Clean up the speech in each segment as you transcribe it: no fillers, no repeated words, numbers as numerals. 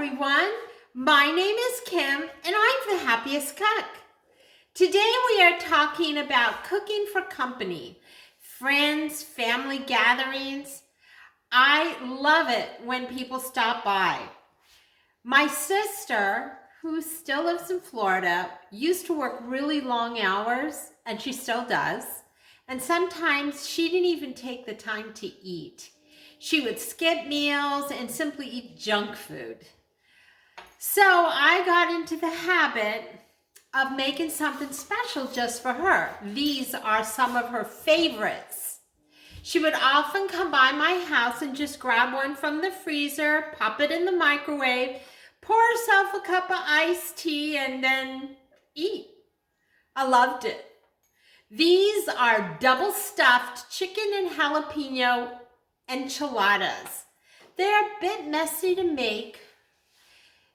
everyone. My name is Kim and I'm the happiest cook. Today we are talking about cooking for company, friends, family gatherings. I love it when people stop by. My sister, who still lives in Florida, used to work really long hours, and she still does. And sometimes she didn't even take the time to eat. She would skip meals and simply eat junk food. So I got into the habit of making something special just for her. These are some of her favorites. She would often come by my house and just grab one from the freezer, pop it in the microwave, pour herself a cup of iced tea, and then eat. I loved it. These are double stuffed chicken and jalapeno enchiladas. They're a bit messy to make,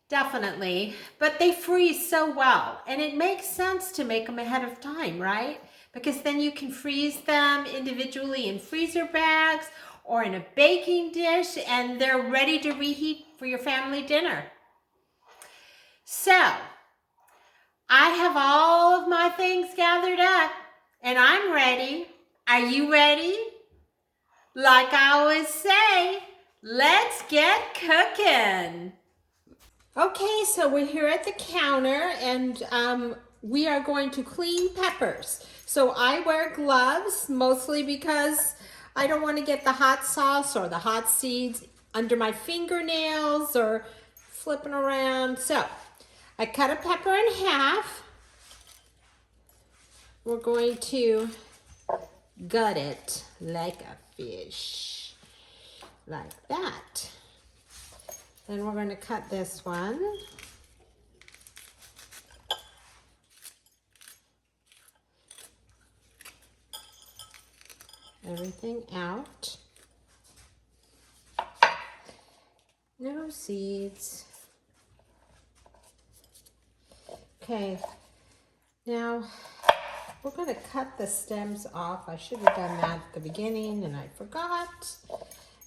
definitely, but they freeze so well, and it makes sense to make them ahead of time, right? Because then you can freeze them individually in freezer bags or in a baking dish, and they're ready to reheat for your family dinner. So, I have all of my things gathered up, and I'm ready. Are you ready? Like I always say, let's get cooking. Okay, so we're here at the counter, and we are going to clean peppers. So I wear gloves, mostly because I don't want to get the hot sauce or the hot seeds under my fingernails or flipping around. So I cut a pepper in half. We're going to gut it like a fish, like that. Then we're going to cut this one. Everything out. No seeds. Okay, now we're going to cut the stems off. I should have done that at the beginning and I forgot.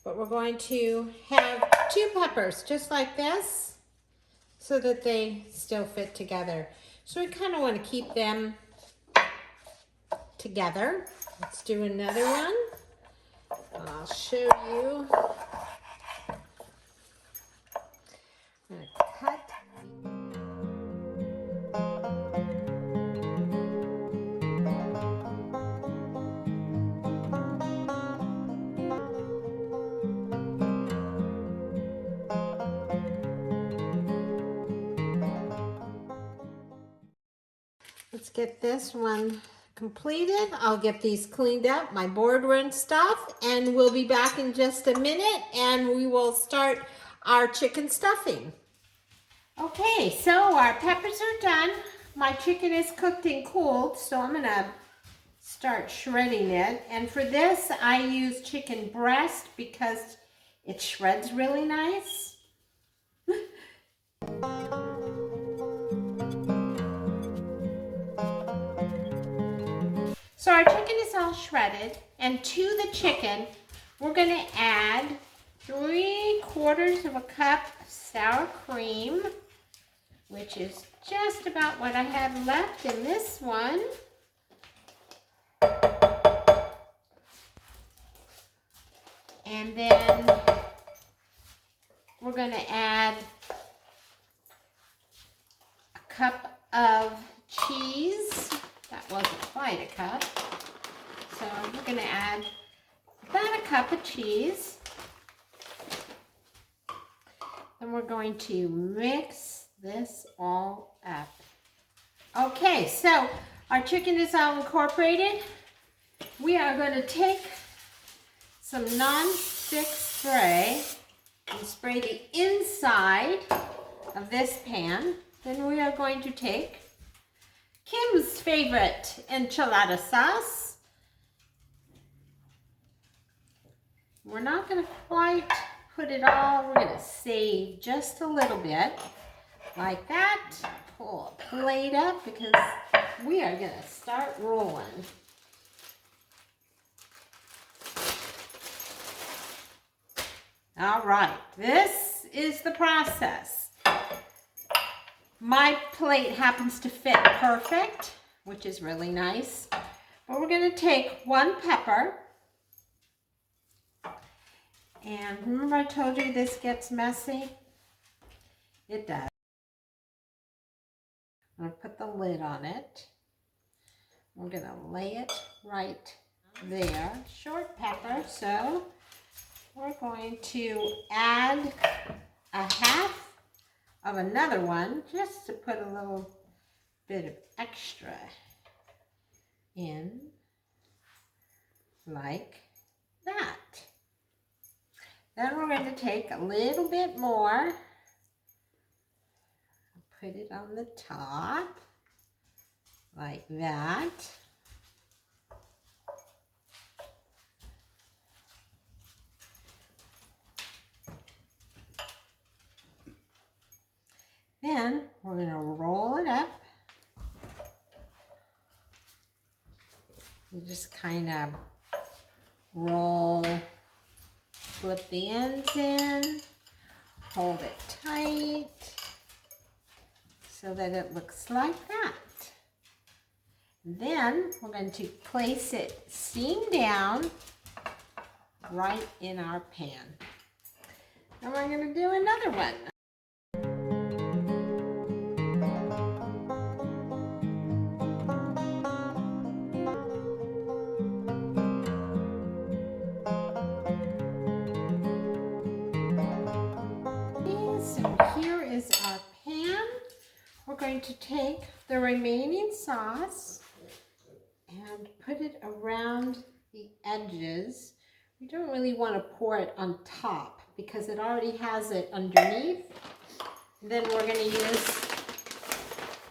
But we're going to have 2 peppers just like this so that they still fit together. So we kind of want to keep them together. Let's do another one. I'll show you. I'm going to cut. Let's get this one completed. I'll get these cleaned up, my border and stuff, and we'll be back in just a minute and we will start our chicken stuffing. Okay, so our peppers are done. My chicken is cooked and cooled, so I'm gonna start shredding it. And for this, I use chicken breast because it shreds really nice. So our chicken is all shredded, and to the chicken, we're going to add 3/4 of a cup sour cream, which is just about what I have left in this one. And then we're going to add a cup of cheese. That wasn't quite a cup. So we're going to add about a cup of cheese. And we're going to mix this all up. Okay, so our chicken is all incorporated. We are going to take some non-stick spray and spray the inside of this pan. Then we are going to take Kim's favorite enchilada sauce. We're not going to quite put it all. We're going to save just a little bit like that. Pull a plate up because we are going to start rolling. All right, this is the process. My plate happens to fit perfect, which is really nice. But we're going to take 1 pepper. And remember I told you this gets messy? It does. I'm going to put the lid on it. We're going to lay it right there. Short pepper, so we're going to add a half of another one just to put a little bit of extra in, like that. Then we're going to take a little bit more, put it on the top, like that. Then we're going to roll it up. You just kind of roll, flip the ends in, hold it tight so that it looks like that. Then we're going to place it seam down right in our pan. And we're going to do another one. So here is our pan. We're going to take the remaining sauce and put it around the edges. We don't really want to pour it on top because it already has it underneath. Then we're going to use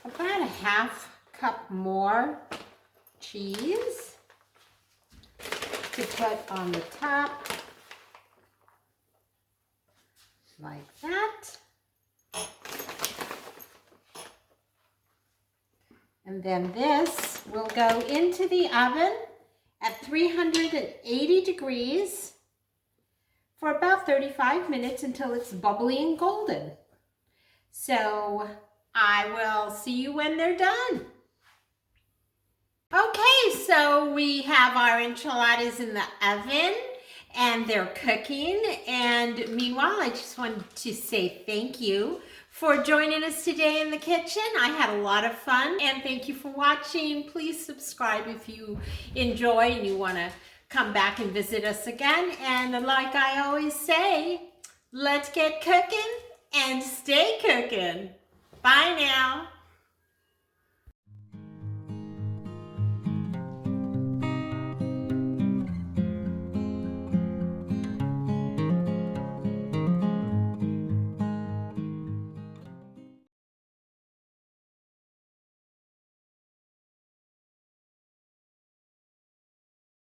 about a half cup more cheese to put on the top, like that. And then this will go into the oven at 380 degrees for about 35 minutes until it's bubbly and golden. So I will see you when they're done. Okay, so we have our enchiladas in the oven and they're cooking. And meanwhile, I just wanted to say thank you for joining us today in the kitchen. I had a lot of fun, and thank you for watching. Please subscribe if you enjoy and you want to come back and visit us again. And like I always say, let's get cooking and stay cooking. Bye now.